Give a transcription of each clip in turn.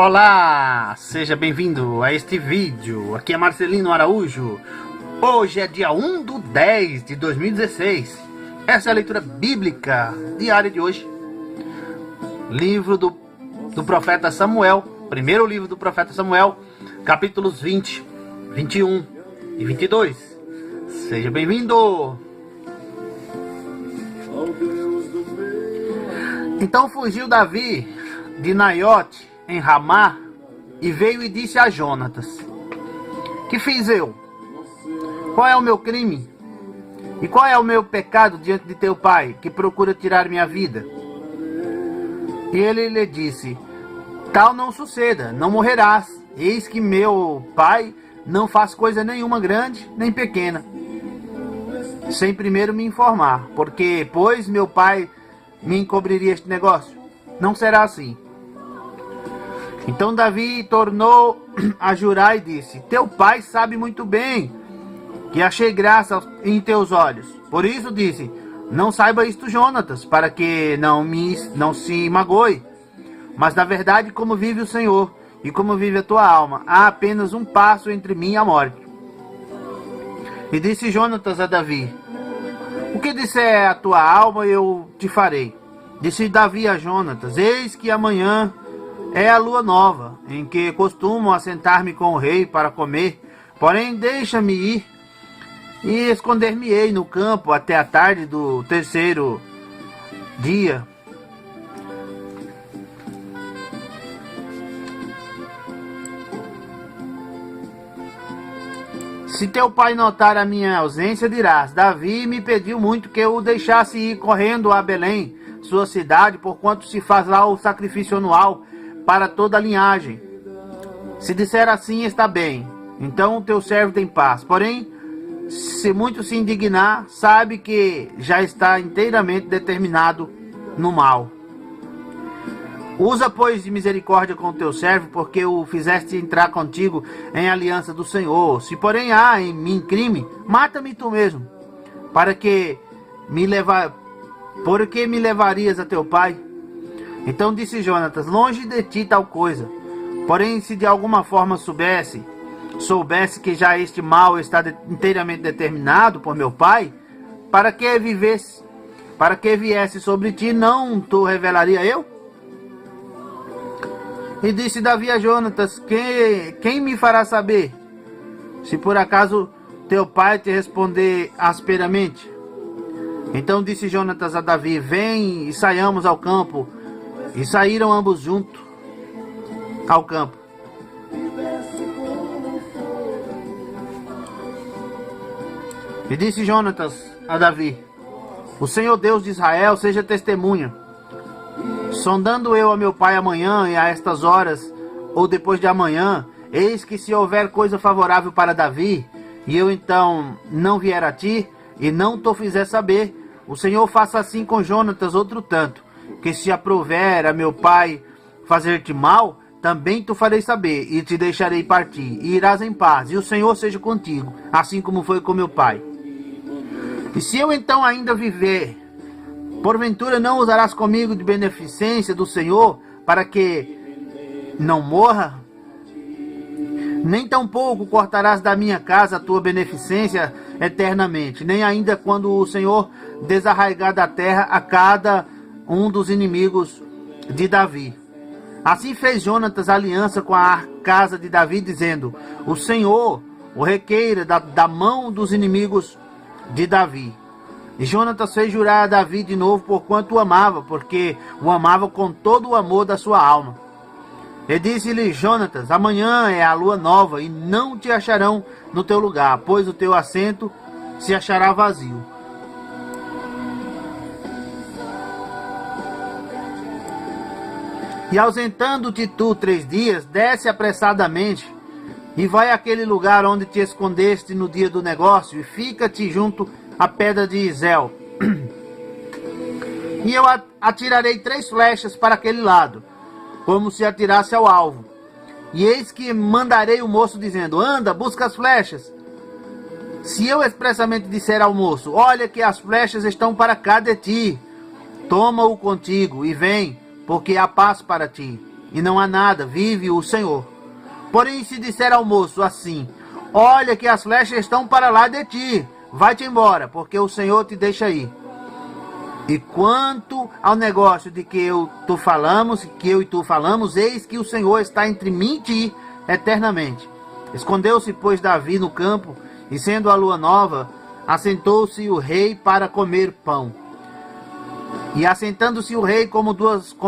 Olá, seja bem-vindo a este vídeo. Aqui é Marcelino Araújo. Hoje é dia 1/10/2016. Essa é a leitura bíblica diária de hoje. Livro do profeta Samuel, primeiro livro do profeta Samuel, capítulos 20, 21 e 22. Seja bem-vindo. Então fugiu Davi de Naiote em Ramá e veio e disse a Jonatas: que fiz eu? Qual é o meu crime? E qual é o meu pecado diante de teu pai, que procura tirar minha vida? E ele lhe disse: tal não suceda, não morrerás. Eis que meu pai não faz coisa nenhuma grande nem pequena, sem primeiro me informar, porque, pois, meu pai me encobriria este negócio. Não será assim. Então Davi tornou a jurar e disse: teu pai sabe muito bem que achei graça em teus olhos. Por isso disse: não saiba isto, Jonatas, para que não se magoe. Mas na verdade, como vive o Senhor e como vive a tua alma, há apenas um passo entre mim e a morte. E disse Jonatas a Davi: o que disser a tua alma, eu te farei. Disse Davi a Jonatas: eis que amanhã é a lua nova, em que costumo assentar-me com o rei para comer. Porém, deixa-me ir e esconder-me-ei no campo até a tarde do terceiro dia. Se teu pai notar a minha ausência, dirás: Davi me pediu muito que eu o deixasse ir correndo a Belém, sua cidade, porquanto se faz lá o sacrifício anual para toda a linhagem. Se disser assim, está bem, então o teu servo tem paz. Porém, se muito se indignar, sabe que já está inteiramente determinado no mal. Usa, pois, de misericórdia com o teu servo, porque o fizeste entrar contigo em aliança do Senhor. Se, porém, há em mim crime, mata-me tu mesmo, por que me levarias a teu pai? Então disse Jonatas: longe de ti tal coisa. Porém, se de alguma forma soubesse que já este mal está inteiramente determinado por meu pai, para que viesse sobre ti, não tu revelaria eu? E disse Davi a Jonatas: quem me fará saber, se por acaso teu pai te responder asperamente? Então disse Jonatas a Davi: vem e saiamos ao campo. E saíram ambos juntos ao campo. E disse Jonatas a Davi: o Senhor Deus de Israel seja testemunha. Sondando eu a meu pai amanhã e a estas horas, ou depois de amanhã, eis que se houver coisa favorável para Davi, e eu então não vier a ti, e não te fizer saber, o Senhor faça assim com Jonatas outro tanto, que se aprouver a meu pai fazer-te mal, também tu farei saber, e te deixarei partir, e irás em paz, e o Senhor seja contigo, assim como foi com meu pai. E se eu então ainda viver, porventura não usarás comigo de beneficência do Senhor, para que não morra? Nem tampouco cortarás da minha casa a tua beneficência eternamente, nem ainda quando o Senhor desarraigar da terra a cada um dos inimigos de Davi. Assim fez Jonatas aliança com a casa de Davi, dizendo: o Senhor o requeira da mão dos inimigos de Davi. E Jonatas fez jurar a Davi de novo, porquanto o amava, porque o amava com todo o amor da sua alma. E disse-lhe Jonatas: amanhã é a lua nova, e não te acharão no teu lugar, pois o teu assento se achará vazio. E ausentando-te tu 3 dias, desce apressadamente, e vai àquele lugar onde te escondeste no dia do negócio, e fica-te junto à pedra de Isel. E eu atirarei 3 flechas para aquele lado, como se atirasse ao alvo. E eis que mandarei o moço, dizendo: anda, busca as flechas. Se eu expressamente disser ao moço: olha que as flechas estão para cá de ti, toma-o contigo e vem, porque há paz para ti. e não há nada, vive o Senhor. Porém, se disser ao moço assim: olha que as flechas estão para lá de ti, vai-te embora, porque o Senhor te deixa ir. E quanto ao negócio de que eu e tu falamos, eis que o Senhor está entre mim e ti eternamente. Escondeu-se, pois, Davi no campo, e sendo a lua nova, assentou-se o rei para comer pão. E assentando-se o rei, como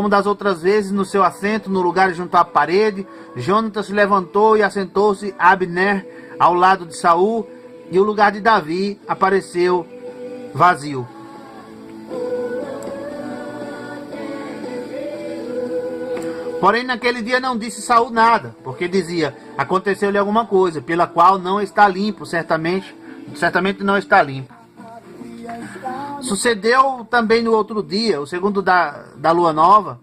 das outras vezes, no seu assento, no lugar junto à parede, Jonatas se levantou e assentou-se Abner ao lado de Saul, e o lugar de Davi apareceu vazio. Porém, naquele dia não disse Saul nada, porque dizia: aconteceu-lhe alguma coisa, pela qual não está limpo, certamente não está limpo. Sucedeu também no outro dia, o segundo da lua nova,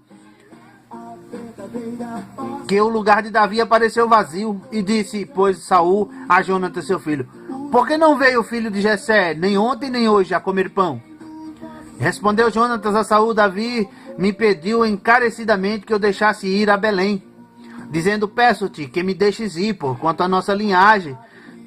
que o lugar de Davi apareceu vazio, e disse, pois, Saul a Jonatas seu filho: por que não veio o filho de Jessé, nem ontem nem hoje, a comer pão? Respondeu Jonatas a Saul: Davi me pediu encarecidamente que eu deixasse ir a Belém, dizendo: peço-te que me deixes ir, porquanto a nossa linhagem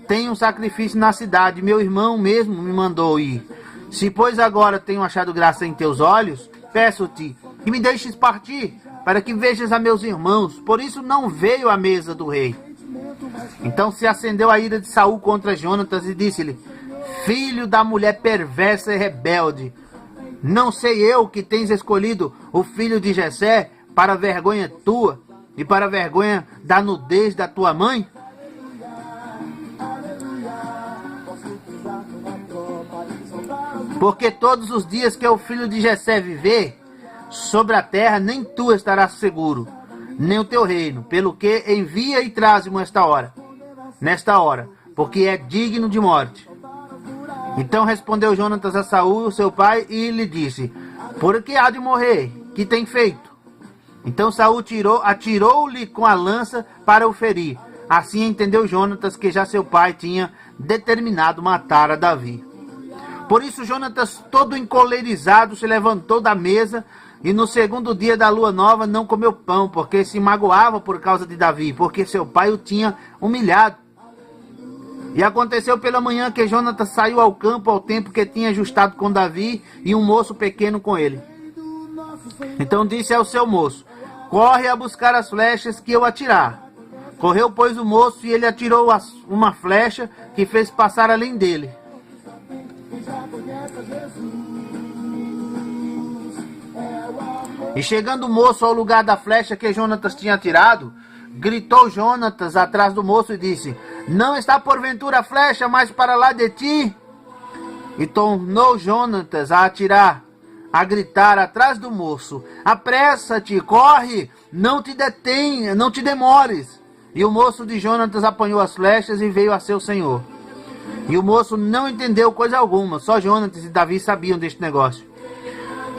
tem um sacrifício na cidade, meu irmão mesmo me mandou ir. Se, pois, agora tenho achado graça em teus olhos, peço-te que me deixes partir, para que vejas a meus irmãos. Por isso não veio à mesa do rei. Então se acendeu a ira de Saul contra Jonatas e disse-lhe: filho da mulher perversa e rebelde, não sei eu que tens escolhido o filho de Jessé para a vergonha tua e para a vergonha da nudez da tua mãe? Porque todos os dias que o filho de Jessé viver sobre a terra, nem tu estarás seguro, nem o teu reino, pelo que envia e traze-mo nesta hora, porque é digno de morte. Então respondeu Jonatas a Saul, seu pai, e lhe disse: por que há de morrer? Que tem feito? Então Saul atirou-lhe com a lança para o ferir. Assim entendeu Jonatas que já seu pai tinha determinado matar a Davi. Por isso Jonatas, todo encolerizado, se levantou da mesa, e no segundo dia da lua nova não comeu pão, porque se magoava por causa de Davi, porque seu pai o tinha humilhado. E aconteceu pela manhã que Jonatas saiu ao campo ao tempo que tinha ajustado com Davi, e um moço pequeno com ele. Então disse ao seu moço: corre a buscar as flechas que eu atirar. Correu, pois, o moço, e ele atirou uma flecha que fez passar além dele. E chegando o moço ao lugar da flecha que Jonatas tinha atirado, gritou Jonatas atrás do moço e disse: não está porventura a flecha mais para lá de ti? E tornou Jonatas a atirar, a gritar atrás do moço: apressa-te, corre, não te demores. E o moço de Jonatas apanhou as flechas e veio a seu senhor. E o moço não entendeu coisa alguma, só Jonatas e Davi sabiam deste negócio.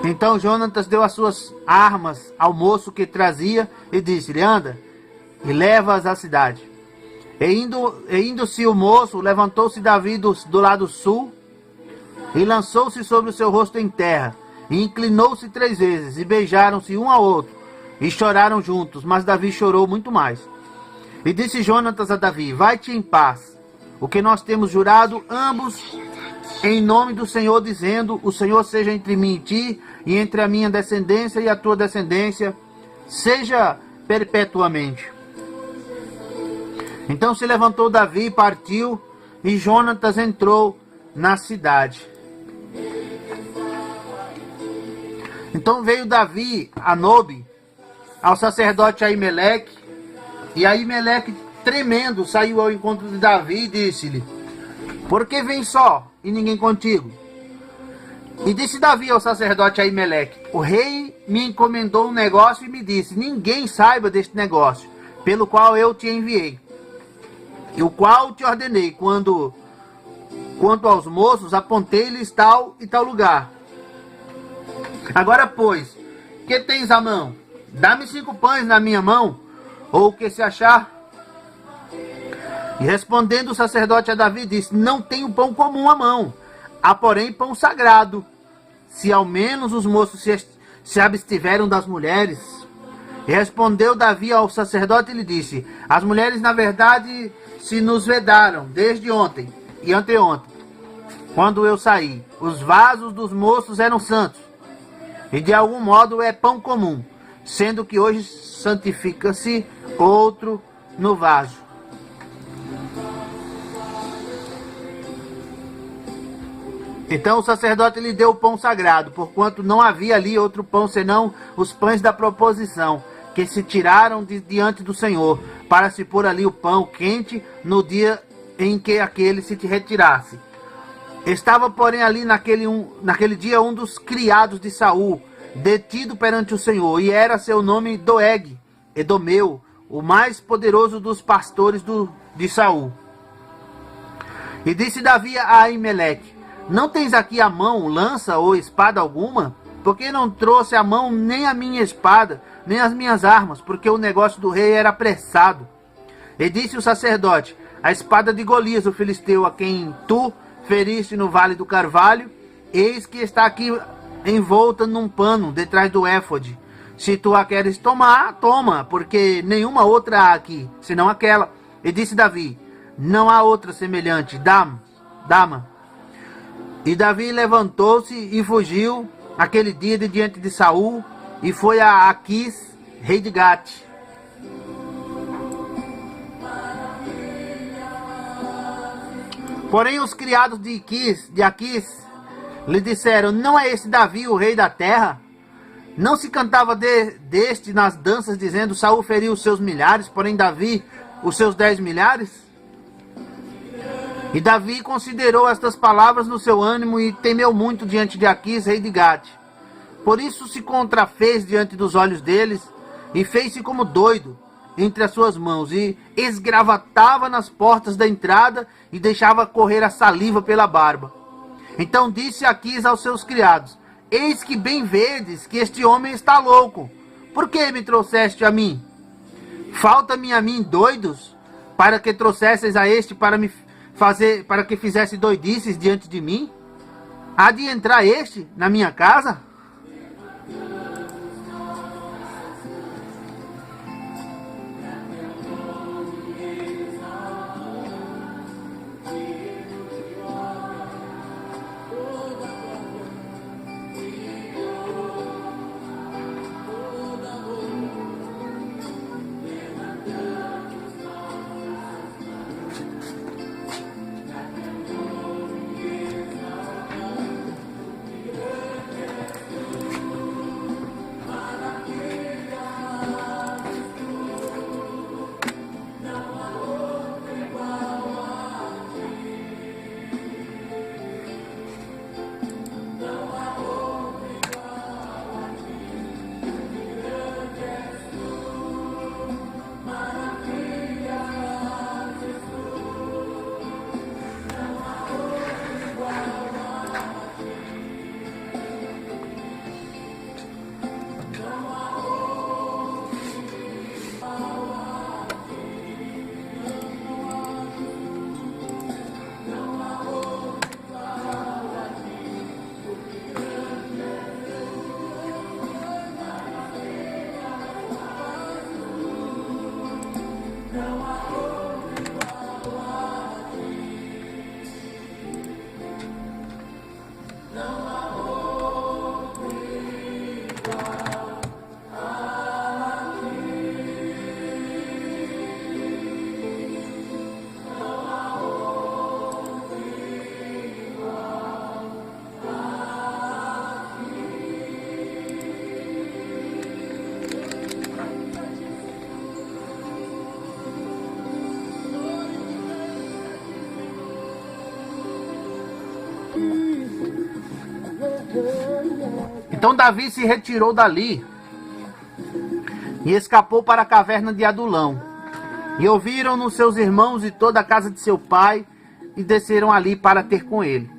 Então Jonatas deu as suas armas ao moço que trazia e disse-lhe: anda e leva-as à cidade. E indo-se o moço, levantou-se Davi do lado sul e lançou-se sobre o seu rosto em terra, e inclinou-se 3 vezes, e beijaram-se um ao outro, e choraram juntos, mas Davi chorou muito mais. E disse Jonatas a Davi: vai-te em paz, o que nós temos jurado ambos em nome do Senhor, dizendo: o Senhor seja entre mim e ti, e entre a minha descendência e a tua descendência, seja perpetuamente. Então se levantou Davi e partiu, e Jonatas entrou na cidade. Então veio Davi a Nobe, ao sacerdote Aimeleque, e Aimeleque, tremendo, saiu ao encontro de Davi e disse-lhe: por que vem só e ninguém contigo? E disse Davi ao sacerdote Aimeleque: o rei me encomendou um negócio e me disse: ninguém saiba deste negócio, pelo qual eu te enviei, e o qual te ordenei. Quanto aos moços, apontei-lhes tal e tal lugar. Agora, pois, que tens à mão? Dá-me 5 pães na minha mão, ou o que se achar. E respondendo o sacerdote a Davi, disse: não tenho pão comum à mão, há porém pão sagrado. Se ao menos os moços se abstiveram das mulheres, E respondeu Davi ao sacerdote e lhe disse: as mulheres na verdade se nos vedaram desde ontem e anteontem, quando eu saí. Os vasos dos moços eram santos, e de algum modo é pão comum, sendo que hoje santifica-se outro no vaso. Então o sacerdote lhe deu o pão sagrado, porquanto não havia ali outro pão senão os pães da proposição, que se tiraram diante do Senhor, para se pôr ali o pão quente no dia em que aquele se retirasse. Estava, porém, ali naquele dia um dos criados de Saul, detido perante o Senhor, e era seu nome Doeg, Edomeu, o mais poderoso dos pastores de Saul. E disse Davi a Aimeleque: não tens aqui à mão lança ou espada alguma? Porque não trouxe à mão nem a minha espada, nem as minhas armas, porque o negócio do rei era apressado. E disse o sacerdote: a espada de Golias, o filisteu, a quem tu feriste no vale do Carvalho, eis que está aqui envolta num pano, detrás do éfode. Se tu a queres tomar, toma, porque nenhuma outra há aqui, senão aquela. E disse Davi: não há outra semelhante, dá-ma. E Davi levantou-se e fugiu aquele dia de diante de Saul, e foi a Aquis, rei de Gate. Porém os criados de Aquis lhe disseram: não é esse Davi o rei da terra? Não se cantava deste nas danças, dizendo: Saul feriu os seus milhares, porém Davi os seus 10 milhares? E Davi considerou estas palavras no seu ânimo e temeu muito diante de Aquis, rei de Gate. Por isso se contrafez diante dos olhos deles e fez-se como doido entre as suas mãos, e esgravatava nas portas da entrada e deixava correr a saliva pela barba. Então disse Aquis aos seus criados: eis que bem vedes que este homem está louco. Por que me trouxeste a mim? Falta-me a mim doidos, para que trouxesseis a este para que fizesse doidices diante de mim? Há de entrar este na minha casa? Então Davi se retirou dali e escapou para a caverna de Adulão. E ouviram-no seus irmãos e toda a casa de seu pai, e desceram ali para ter com ele.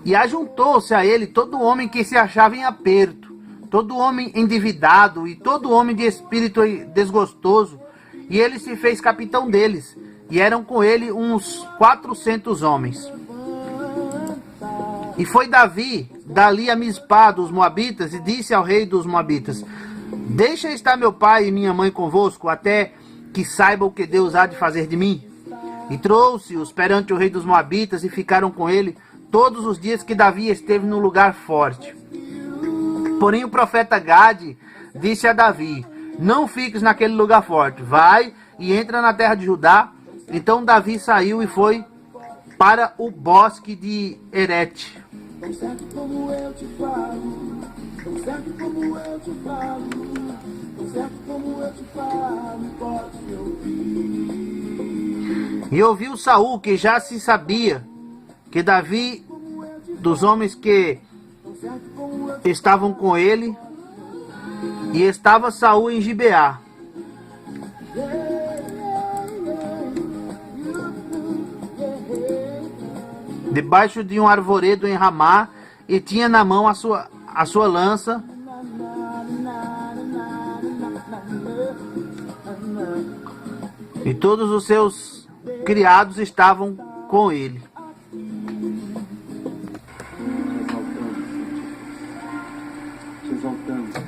E ajuntou-se a ele todo homem que se achava em aperto, todo homem endividado e todo homem de espírito desgostoso, e ele se fez capitão deles, e eram com ele uns 400 homens. E foi Davi dali a Mispá dos Moabitas, e disse ao rei dos Moabitas: Deixa estar meu pai e minha mãe convosco, até que saiba o que Deus há de fazer de mim. E trouxe-os perante o rei dos Moabitas, e ficaram com ele todos os dias que Davi esteve no lugar forte. Porém o profeta Gade disse a Davi: não fiques naquele lugar forte, vai e entra na terra de Judá. Então Davi saiu e foi para o bosque de Herete. E ouviu Saul, que já se sabia que Davi, dos homens que estavam com ele, e estava Saul em Gibeá. Debaixo de um arvoredo em Ramá, e tinha na mão a sua lança. E todos os seus criados estavam com ele.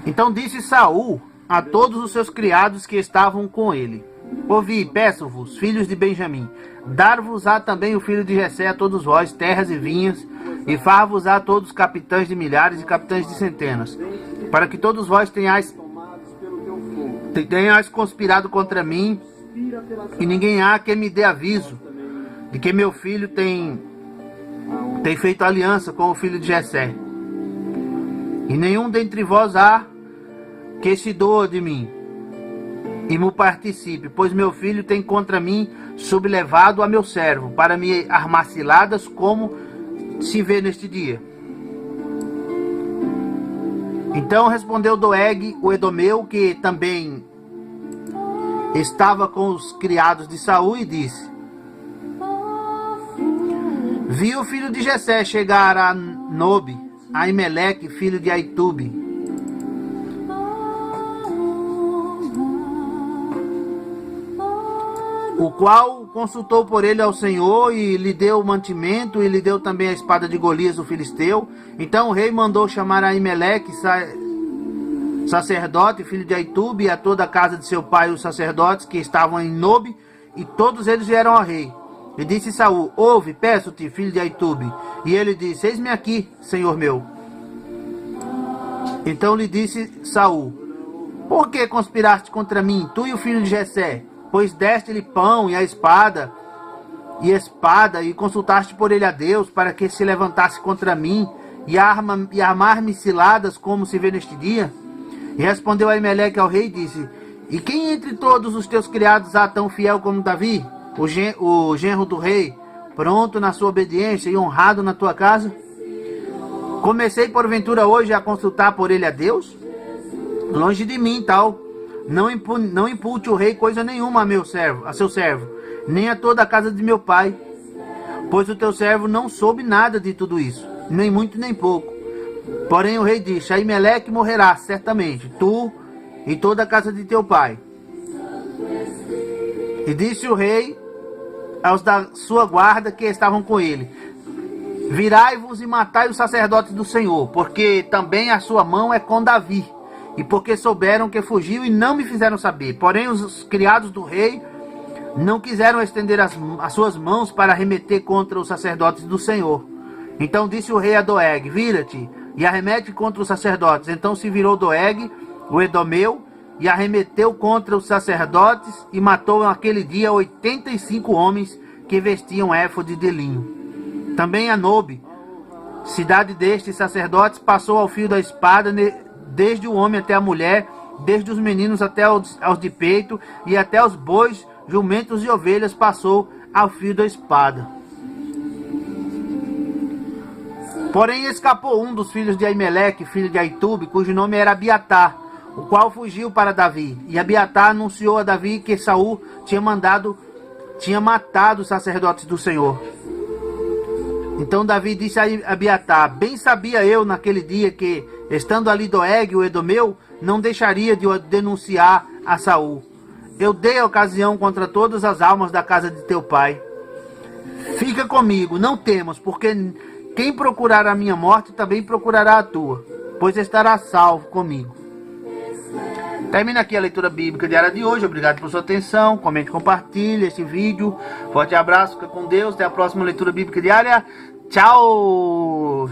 Então disse Saul a todos os seus criados que estavam com ele: ouvi, peço-vos, filhos de Benjamim, dar-vos-á também o filho de Jessé a todos vós, terras e vinhas, e far-vos-á todos capitães de milhares e capitães de centenas, para que todos vós tenhais conspirado contra mim, e ninguém há que me dê aviso de que meu filho tem feito aliança com o filho de Jessé. E nenhum dentre vós há que se doa de mim e me participe, pois meu filho tem contra mim sublevado a meu servo, para me armar ciladas, como se vê neste dia. Então respondeu Doeg, o edomeu, que também estava com os criados de Saul, e disse: vi o filho de Jessé chegar a Nobe, a Aimeleque, filho de Aitube, o qual consultou por ele ao Senhor, e lhe deu o mantimento, e lhe deu também a espada de Golias, o filisteu. Então o rei mandou chamar a Aimeleque, sacerdote, filho de Aitube, e a toda a casa de seu pai, os sacerdotes que estavam em Nobe, e todos eles vieram ao rei. E disse Saul: ouve, peço-te, filho de Aitube. E ele disse: eis-me aqui, senhor meu. Então lhe disse Saul: por que conspiraste contra mim, tu e o filho de Jessé? Pois deste-lhe pão e espada, e consultaste por ele a Deus, para que se levantasse contra mim, e armar-me ciladas, como se vê neste dia? E respondeu Aimeleque ao rei e disse: e quem entre todos os teus criados há tão fiel como Davi, o genro do rei, pronto na sua obediência e honrado na tua casa? Comecei porventura hoje a consultar por ele a Deus? Longe de mim tal. Não impulte o rei coisa nenhuma a seu servo, nem a toda a casa de meu pai, pois o teu servo não soube nada de tudo isso, nem muito nem pouco. Porém o rei disse: Aimeleque morrerá certamente, tu e toda a casa de teu pai. E disse o rei aos da sua guarda que estavam com ele: virai-vos e matai os sacerdotes do Senhor, porque também a sua mão é com Davi, e porque souberam que fugiu e não me fizeram saber. Porém os criados do rei não quiseram estender as suas mãos para arremeter contra os sacerdotes do Senhor. Então disse o rei a Doeg: vira-te e arremete contra os sacerdotes. Então se virou Doeg, o edomeu, e arremeteu contra os sacerdotes, e matou naquele dia 85 homens que vestiam éfode de linho. Também a Nobe, cidade destes sacerdotes, passou ao fio da espada, desde o homem até a mulher, desde os meninos até aos de peito, e até os bois, jumentos e ovelhas passou ao fio da espada. Porém escapou um dos filhos de Aimeleque, filho de Aitube, cujo nome era Abiatar, o qual fugiu para Davi. E Abiatar anunciou a Davi que Saul tinha matado os sacerdotes do Senhor. Então Davi disse a Abiatar: bem sabia eu naquele dia que, estando ali Doeg, o edomeu, não deixaria de denunciar a Saul. Eu dei a ocasião contra todas as almas da casa de teu pai. Fica comigo, não temas, porque quem procurar a minha morte também procurará a tua, pois estará salvo comigo. Termina aqui a leitura bíblica diária de hoje. Obrigado por sua atenção. Comente, compartilhe esse vídeo. Forte abraço, fica com Deus. Até a próxima leitura bíblica diária. Tchau!